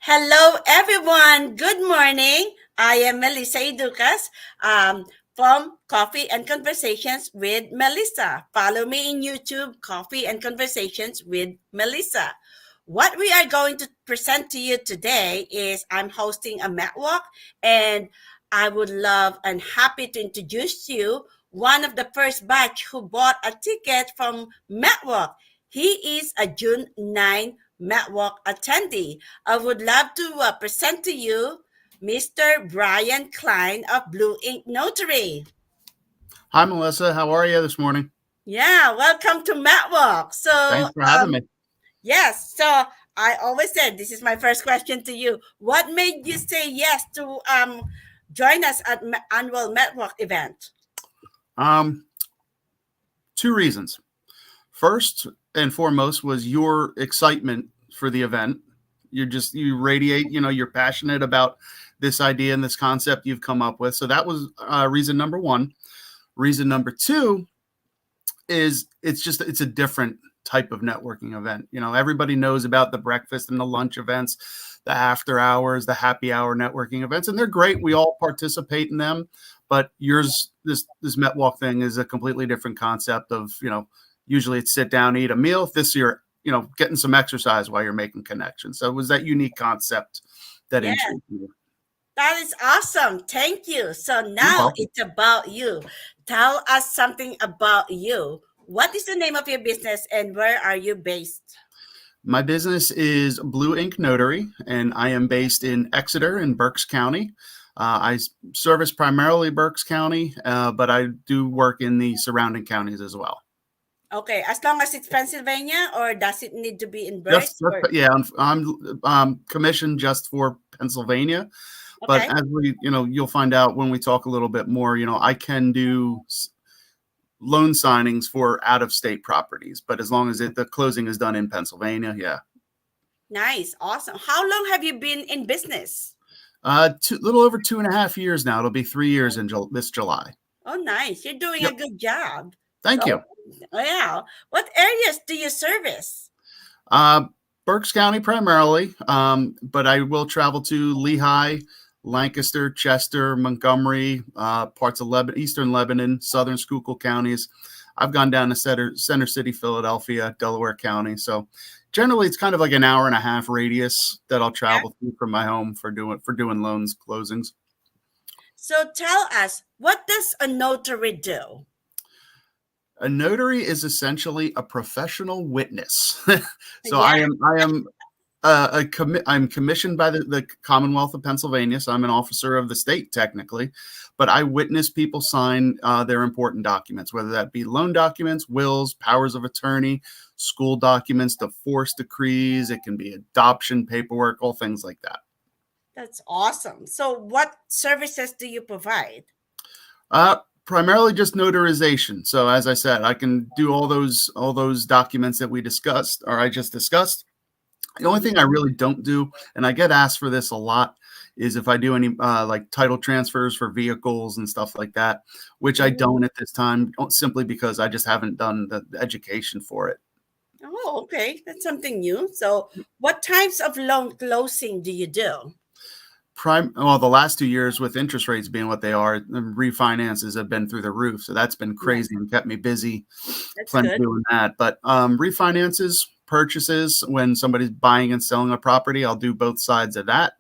Hello, everyone. Good morning. I am Melissa Ducas from Coffee and Conversations with Melissa. Follow me in YouTube, Coffee and Conversations with Melissa. What we are going to present to you today is I'm hosting a Metwalk, and I would love and happy to introduce you one of the first batch who bought a ticket from Metwalk. He is a June 9 Metwalk attendee. I would love to present to you Mr. Brian Klein of Blue Ink Notary. Hi, Melissa. How are you this morning? Yeah, welcome to Metwalk. Thanks for having me. Yes, so I always said this is my first question to you. What made you say yes to join us at annual Metwalk event? Two reasons. First and foremost was your excitement for the event. You radiate, you're passionate about this idea and this concept you've come up with. So that was reason number one. Reason number two is it's a different type of networking event. Everybody knows about the breakfast and the lunch events, the after hours, the happy hour networking events, and they're great. We all participate in them, but this Metwalk thing is a completely different concept of, usually it's sit down, eat a meal. This year, getting some exercise while you're making connections. So it was that unique concept that intrigued me. That is awesome. Thank you. So now it's about you. Tell us something about you. What is the name of your business and where are you based? My business is Blue Ink Notary, and I am based in Exeter in Berks County. I service primarily Berks County, but I do work in the surrounding counties as well. Okay, as long as it's Pennsylvania, or does it need to be in Berks? I'm commissioned just for Pennsylvania. Okay. But as you'll find out when we talk a little bit more, I can do loan signings for out-of-state properties, but as long as the closing is done in Pennsylvania, yeah. Nice, awesome. How long have you been in business? Little over 2.5 years now. It'll be 3 years in this July. Oh, nice. You're doing a good job. Thank you. Yeah. What areas do you service? Berks County primarily, but I will travel to Lehigh, Lancaster, Chester, Montgomery, parts of Eastern Lebanon, Southern Schuylkill counties. I've gone down to Center City, Philadelphia, Delaware County. So generally, it's kind of like an 1.5 hour radius that I'll travel through from my home for doing loans closings. So tell us, what does a notary do? A notary is essentially a professional witness. So I am I'm commissioned by the Commonwealth of Pennsylvania, so I'm an officer of the state technically, but I witness people sign their important documents, whether that be loan documents, wills, powers of attorney, school documents, divorce decrees. It can be adoption paperwork, all things like that. That's awesome. So what services do you provide? Primarily just notarization. So as I said, I can do all those documents that we discussed, or I just discussed. The only thing I really don't do, and I get asked for this a lot, is if I do any like title transfers for vehicles and stuff like that, which I don't at this time, simply because I just haven't done the education for it. Oh, okay. That's something new. So what types of loan closing do you do? The last 2 years with interest rates being what they are, the refinances have been through the roof. So that's been crazy and kept me busy plenty doing that. But refinances, purchases, when somebody's buying and selling a property, I'll do both sides of that.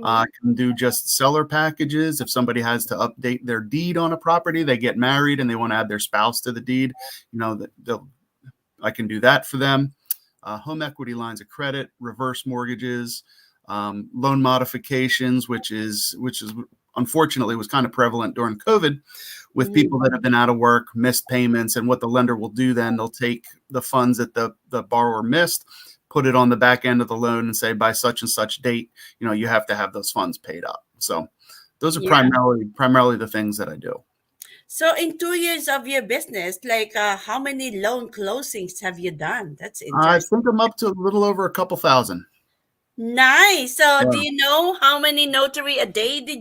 I can do just seller packages. If somebody has to update their deed on a property, they get married and they want to add their spouse to the deed, I can do that for them. Home equity lines of credit, reverse mortgages, loan modifications, which is unfortunately was kind of prevalent during COVID with people that have been out of work, missed payments, and what the lender will do then, they'll take the funds that the borrower missed, put it on the back end of the loan and say, by such and such date, you have to have those funds paid up. So those are primarily the things that I do. So in 2 years of your business, how many loan closings have you done? That's interesting. I think I'm up to a little over a couple thousand. Nice. So do you know how many notary a day do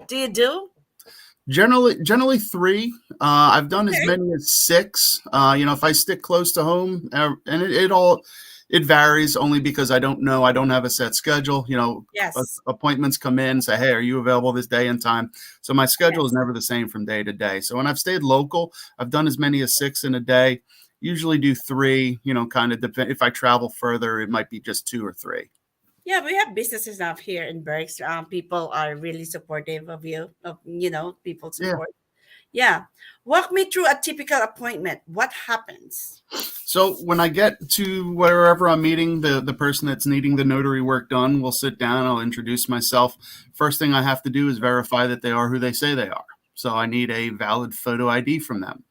you do? Generally 3. I've done as many as 6. If I stick close to home, and It varies only because I don't know. I don't have a set schedule. Yes. Appointments come in, say, hey, are you available this day and time? So my schedule is Yes. never the same from day to day. So when I've stayed local, I've done as many as 6 in a day. Usually do 3, kind of depend. If I travel further, it might be just 2 or 3. Yeah, we have businesses now here in Berks. People are really supportive of you, people Yeah. support. Yeah. Walk me through a typical appointment. What happens? So when I get to wherever I'm meeting, the person that's needing the notary work done, we'll sit down, I'll introduce myself. First thing I have to do is verify that they are who they say they are. So I need a valid photo ID from them,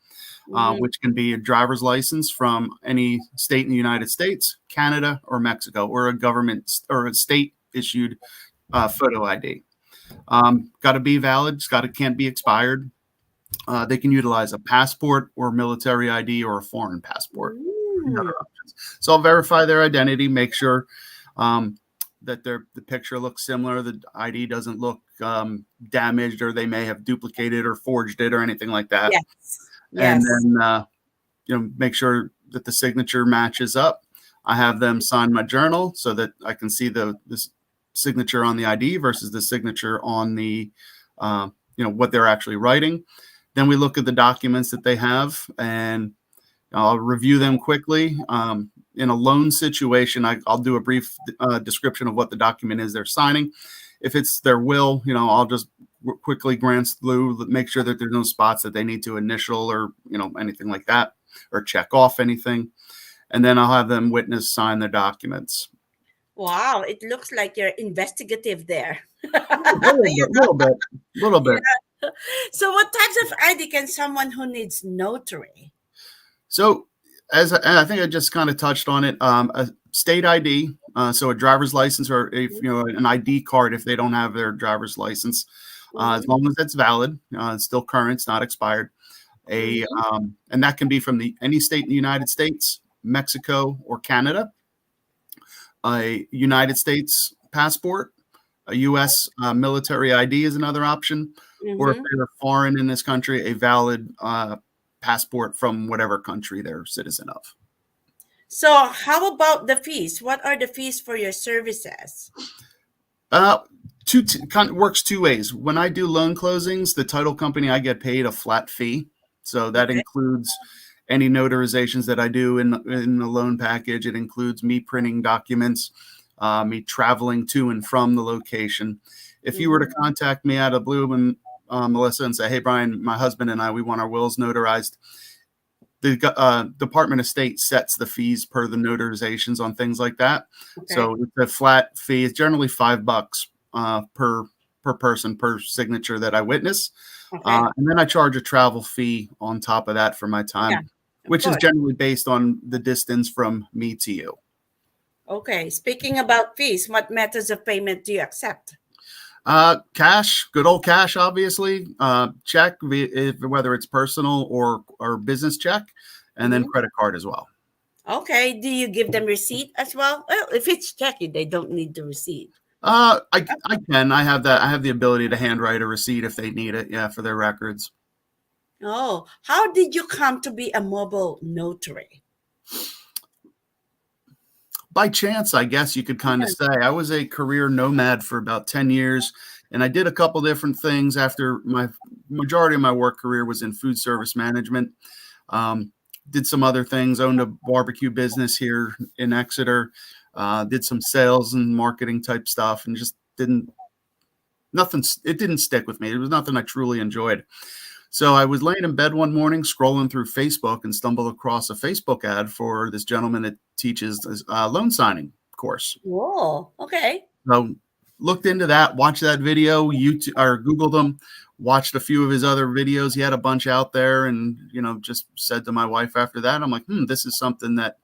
Mhm. which can be a driver's license from any state in the United States, Canada, or Mexico, or a government or a state issued photo ID. Got to be valid, can't be expired. They can utilize a passport or military ID or a foreign passport. Mm. So I'll verify their identity, make sure that the picture looks similar, the ID doesn't look damaged, or they may have duplicated or forged it or anything like that. Yes. And Yes. then make sure that the signature matches up. I have them sign my journal so that I can see this signature on the ID versus the signature on the what they're actually writing. Then we look at the documents that they have, and I'll review them quickly. In a loan situation, I'll do a brief description of what the document is they're signing. If it's their will, I'll just quickly glance through, make sure that there's no spots that they need to initial or, anything like that, or check off anything. And then I'll have them witness sign their documents. Wow, it looks like you're investigative there. Little bit. So, what types of ID can someone who needs notary? So, as I think I just kind of touched on it, a state ID, so a driver's license or an ID card if they don't have their driver's license, as long as it's valid, it's still current, it's not expired. And that can be from any state in the United States, Mexico, or Canada. A United States passport, a U.S. Military ID is another option, or if they're foreign in this country, a valid passport from whatever country they're a citizen of. So, how about the fees? What are the fees for your services? Works 2 ways. When I do loan closings, the title company, I get paid a flat fee. So that includes any notarizations that I do in the loan package. It includes me printing documents, me traveling to and from the location. If you were to contact me out of blue and Melissa, and say, hey, Brian, my husband and I, we want our wills notarized, the Department of State sets the fees per the notarizations on things like that. Okay. So it's a flat fee. It's generally $5 per person per signature that I witness. And then I charge a travel fee on top of that for my time, which is generally based on the distance from me to you. Okay. Speaking about fees, what methods of payment do you accept? Cash, good old cash, obviously. Check, whether it's personal or business check, and then credit card as well. Okay. Do you give them receipt as well? Well, if it's checking, they don't need the receipt. I can. I have that. I have the ability to handwrite a receipt if they need it. Yeah, for their records. Oh, how did you come to be a mobile notary? By chance, I guess you could kind of say. I was a career nomad for about 10 years, and I did a couple different things after my majority of my work career was in food service management. Did some other things, owned a barbecue business here in Exeter, did some sales and marketing type stuff, and just it didn't stick with me. It was nothing I truly enjoyed. So I was laying in bed one morning, scrolling through Facebook, and stumbled across a Facebook ad for this gentleman that teaches a loan signing course. Whoa, okay. So looked into that, watched that video, YouTube or Googled him, watched a few of his other videos. He had a bunch out there, and just said to my wife after that, I'm like, this is something that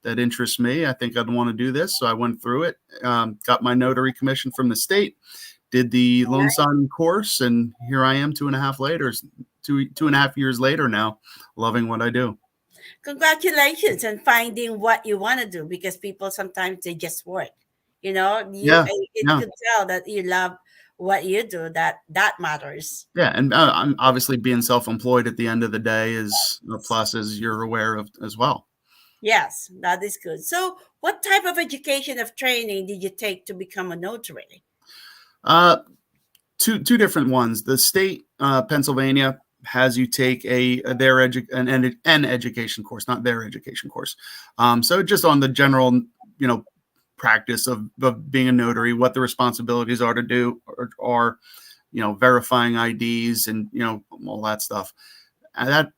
interests me. I think I'd want to do this. So I went through it, got my notary commission from the state, did the loan signing course, and here I am 2.5 years later now, loving what I do. Congratulations on finding what you want to do, because people sometimes they just work. It could tell that you love what you do. That matters. Yeah, and I'm obviously being self-employed at the end of the day is a plus, as you're aware of as well. Yes, that is good. So, What type of education of training did you take to become a notary? Two different ones. The state, Pennsylvania, has you take an education course, not their education course. So just on the general, practice of being a notary, what the responsibilities are to do, or verifying IDs and all that stuff. And that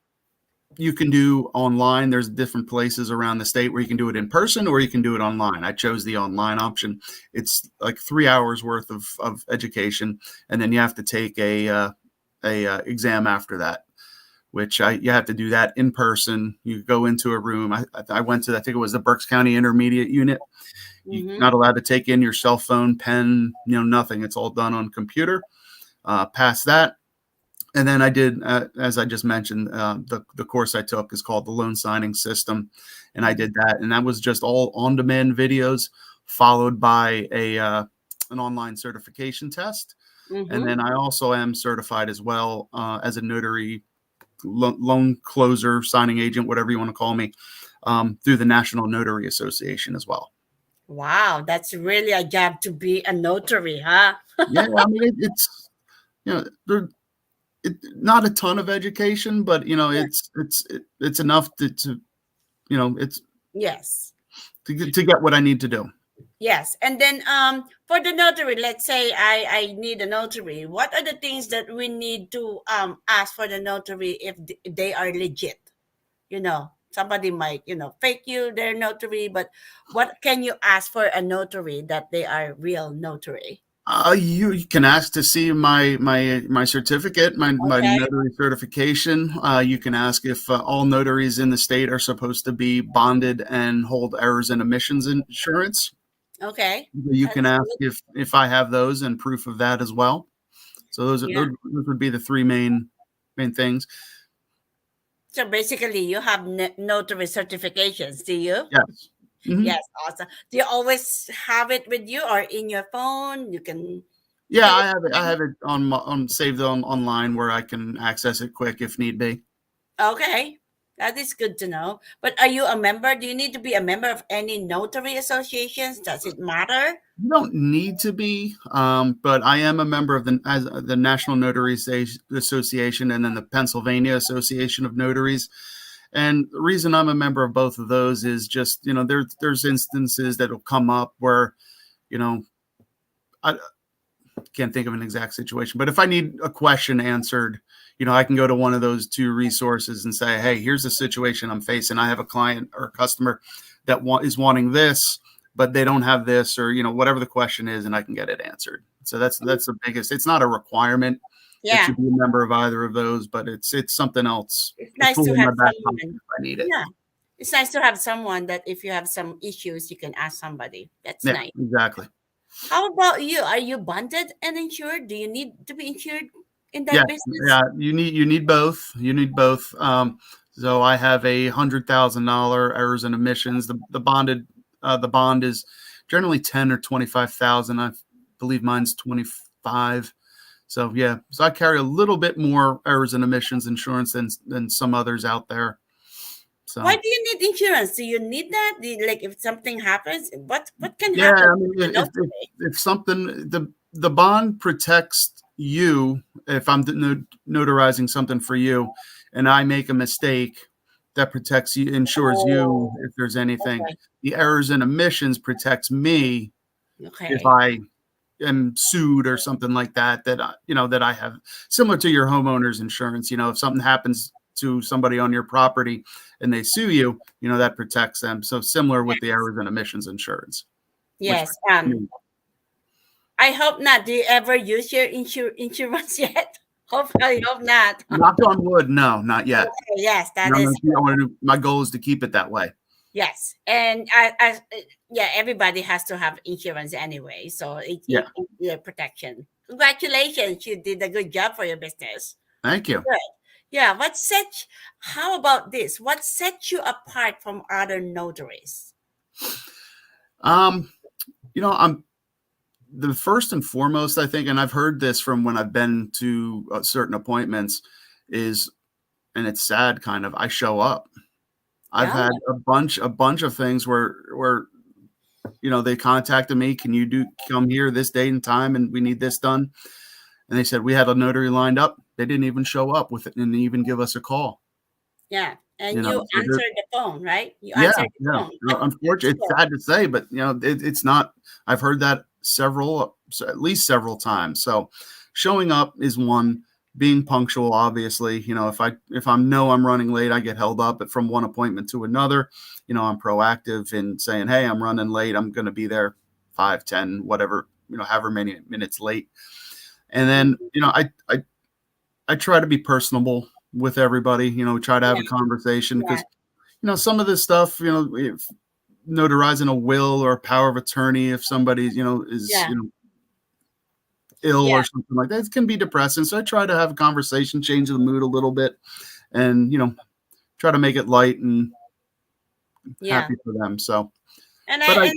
you can do online. There's different places around the state where you can do it in person or you can do it online. I chose the online option. It's like 3 hours worth of education, and then you have to take a exam after that, which you have to do that in person. You go into a room. I went to, I think it was the Berks County Intermediate Unit. You're not allowed to take in your cell phone, pen, nothing. It's all done on computer. Past that. And then I did, as I just mentioned, the course I took is called the Loan Signing System. And I did that. And that was just all on-demand videos followed by an online certification test. And then I also am certified as well as a notary, loan closer, signing agent, whatever you want to call me, through the National Notary Association as well. Wow, that's really a job to be a notary, huh? Yeah, I mean, it's not a ton of education, but it's enough to it's yes to get what I need to do. Yes. And then for the notary, let's say I need a notary. What are the things that we need to ask for the notary if they are legit? Somebody might, fake you their notary, but what can you ask for a notary that they are real notary? You can ask to see my certificate, my notary certification. You can ask if all notaries in the state are supposed to be bonded and hold errors and omissions insurance. Okay. You can ask if I have those and proof of that as well. So those would be the three main things. So basically, you have notary certifications, do you? Yes. Mm-hmm. Yes, awesome. Do you always have it with you or in your phone? You can. Yeah, I have it. I have it on saved online where I can access it quick if need be. Okay, that is good to know. But are you a member? Do you need to be a member of any notary associations? Does it matter? You don't need to be, but I am a member of the National Notaries Association and then the Pennsylvania Association of Notaries. And the reason I'm a member of both of those is just, there's instances that will come up where, I can't think of an exact situation, but if I need a question answered, I can go to one of those two resources and say, hey, here's the situation I'm facing. I have a client or a customer that is wanting this, but they don't have this, or, whatever the question is, and I can get it answered. So that's the biggest. It's not a requirement that you be a member of either of those, but it's something else. It's nice to have someone. If I need it. Yeah. It's nice to have someone that if you have some issues, you can ask somebody. That's nice. Exactly. How about you? Are you bonded and insured? Do you need to be insured in that business? Yeah, you need both. You need both. So I have $100,000 errors and omissions. The bond is generally 10 or 25,000. I believe mine's 25. So so I carry a little bit more errors and omissions insurance than some others out there. So why do you need insurance? Do you need that? Like if something happens, what can happen? I mean, if something, the bond protects you. If I'm notarizing something for you and I make a mistake, that protects you, insures you if there's anything. Okay. The errors and omissions protects me if I am sued or something like that, that I have, similar to your homeowner's insurance. If something happens to somebody on your property and they sue you, that protects them. So similar with the errors and omissions insurance. Yes. I hope not. Do you ever use your insurance yet? Hopefully, hope not. Knock on wood. No, not yet. Okay, yes, that is. My goal is to keep it that way. Yes, and everybody has to have insurance anyway, so it's your protection. Congratulations, you did a good job for your business. Thank you. Good. Yeah. How about this? What sets you apart from other notaries? I'm the first and foremost, I think, and I've heard this from when I've been to certain appointments, and it's sad, kind of, I show up. I've had a bunch of things where they contacted me. Can you come here this date and time, and we need this done? And they said we had a notary lined up. They didn't even show up with it and even give us a call. Yeah. And you So answered the phone, right? You yeah, answered the yeah. phone. Oh, Unfortunately, it's sad to say, but it's not. I've heard that at least several times. So showing up is one. Being punctual, obviously, if I'm running late, I get held up from one appointment to another. I'm proactive in saying, hey, I'm running late. I'm going to be there 5, 10, whatever, however many minutes late. And then, I try to be personable with everybody, try to have a conversation because, some of this stuff, if notarizing a will or a power of attorney, if somebody, is, ill or something like that, it can be depressing. So I try to have a conversation, change the mood a little bit, and try to make it light and happy for them. So, and but I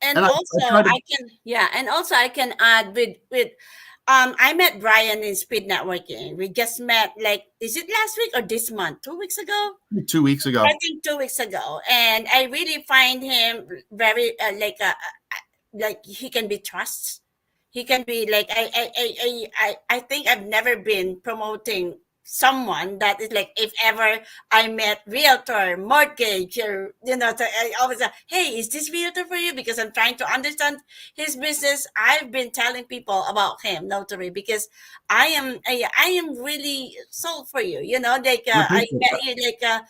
and I also try to, I can add with I met Brian in speed networking. We just met, like, is it last week or this month? 2 weeks ago? 2 weeks ago. I think 2 weeks ago. And I really find him very like he can be trusted. He can be like I think I've never been promoting someone that is like, if ever I met realtor, mortgage, or I always say, hey, is this realtor for you? Because I'm trying to understand his business. I've been telling people about him, notary, because I am really sold for you. Like I I appreciate met that. you, like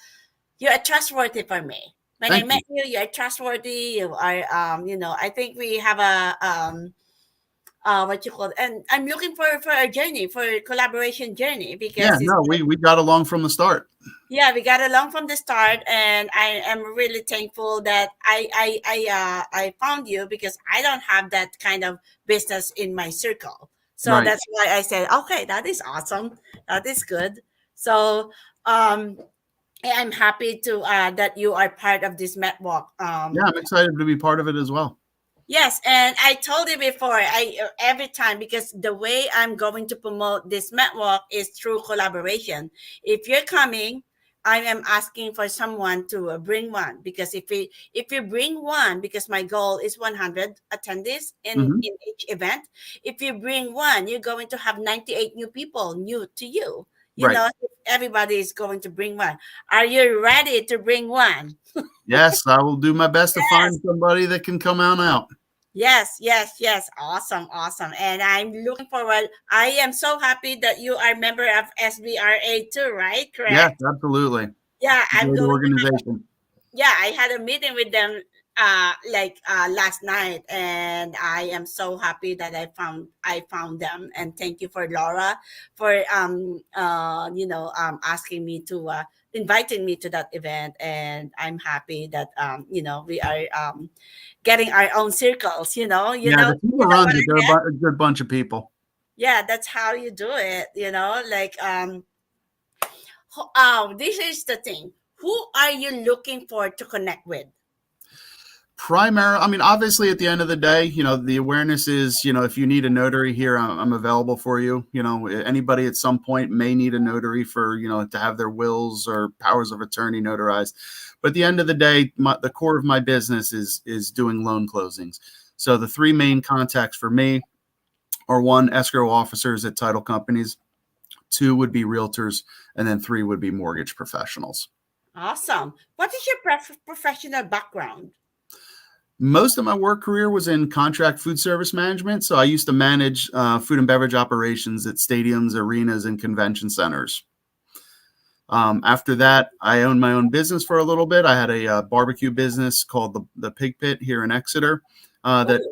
you're trustworthy for me. When I Thank met you. you, you're trustworthy. You are, I think we have a what you call it. And I'm looking for a journey, for a collaboration journey, Yeah, because it's no, we got along from the start. yeah, we got along from the start, and I am really thankful that I found you, because I don't have that kind of business in my circle. So Right. that's why I said, okay, that is awesome, that is good. So um I'm happy to that you are part of this Metwalk. Yeah, I'm excited to be part of it as well. Yes, and I told you before, every time, because the way I'm going to promote this Metwalk is through collaboration. If you're coming, I am asking for someone to bring one, because if you bring one, because my goal is 100 attendees Hmm. in each event. If you bring one, you're going to have 98 new people new to you. Right. Everybody is going to bring one. Are you ready to bring one? Yes, I will do my best to Yes. find somebody that can come on out. Yes, yes, yes. Awesome, awesome. And I'm looking forward. I am so happy that you are a member of SBRA too, right? Yes, Correct? absolutely. Yeah, I'm Great going to have organization. yeah, I had a meeting with them last night, and I am so happy that I found them. And thank you for Laura for asking me to inviting me to that event. And I'm happy that we are getting our own circles. Yeah, the team that runs What it, I they're meant? a good bunch of people. Yeah, that's how you do it. Like this is the thing. Who are you looking for to connect with? I mean, obviously, at the end of the day, the awareness is, if you need a notary here, I'm available for you. Anybody at some point may need a notary for, to have their wills or powers of attorney notarized. But at the end of the day, the core of my business is doing loan closings. So the three main contacts for me are: one, escrow officers at title companies; two would be realtors; and then three would be mortgage professionals. Awesome. What is your professional background? Most of my work career was in contract food service management. So I used to manage food and beverage operations at stadiums, arenas, and convention centers. After that, I owned my own business for a little bit. I had a barbecue business called the Pig Pit here in Exeter that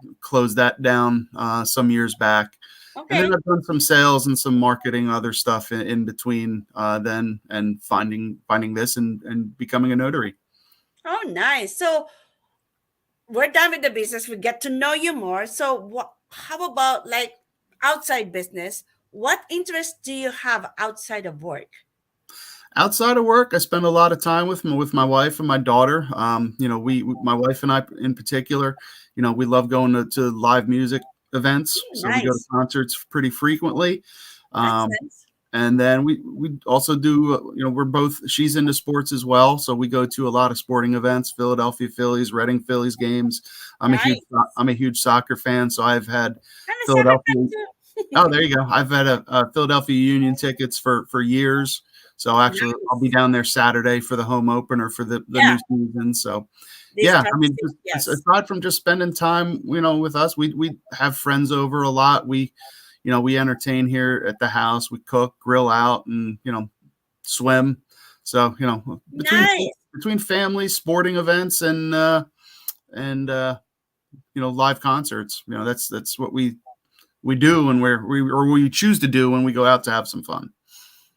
Oh, closed that down some years back. And then okay. I've done some sales and some marketing, other stuff in between then, and finding this and becoming a notary. Oh, nice. So we're done with the business. We get to know you more. So what? How about like outside business? What interests do you have outside of work? Outside of work, I spend a lot of time with my wife and my daughter. My wife and I in particular, we love going to live music events. Oh, So we go to nice. concerts pretty frequently. That's Um, nice. And then we also do, we're both, she's into sports as well. So we go to a lot of sporting events, Philadelphia Phillies, Reading Phillies games. Right. I'm a huge soccer fan. So I've had I'm a soccer Philadelphia. fan Oh, too. there you go. I've had a Philadelphia Union tickets for years. So actually I'll be Nice. down there Saturday for the home opener for the Yeah, new season. So this yeah, I mean, 26, yes. aside from just spending time, with us, we have friends over a lot. We entertain here at the house. We cook, grill out, and swim. So Nice. between family, sporting events, and live concerts. That's what we do when we choose to do when we go out to have some fun.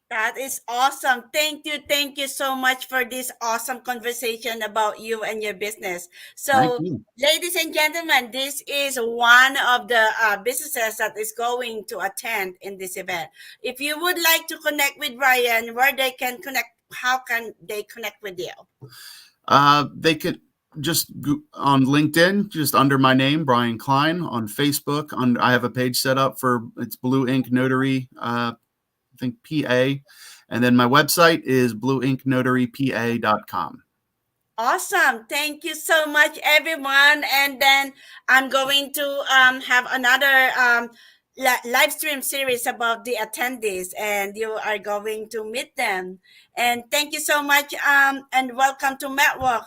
That is awesome. Thank you so much for this awesome conversation about you and your business. Thank So, you. ladies and gentlemen, this is one of the businesses that is going to attend in this event. If you would like to connect with Ryan, where they can connect, how can they connect with you? They could just go on LinkedIn, just under my name, Brian Klein. On Facebook, I have a page set up for it's Blue Ink Notary. I think PA, and then my website is blueinknotarypa.com. Awesome. Thank you so much, everyone. And then I'm going to have another live stream series about the attendees, and you are going to meet them. And thank you so much. And welcome to Metwalk,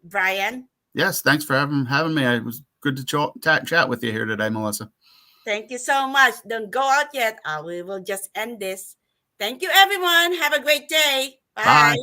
Brian. Yes, thanks for having me. It was good to chat with you here today, Melissa. Thank you so much. Don't go out yet. We will just end this. Thank you, everyone. Have a great day. Bye. Bye.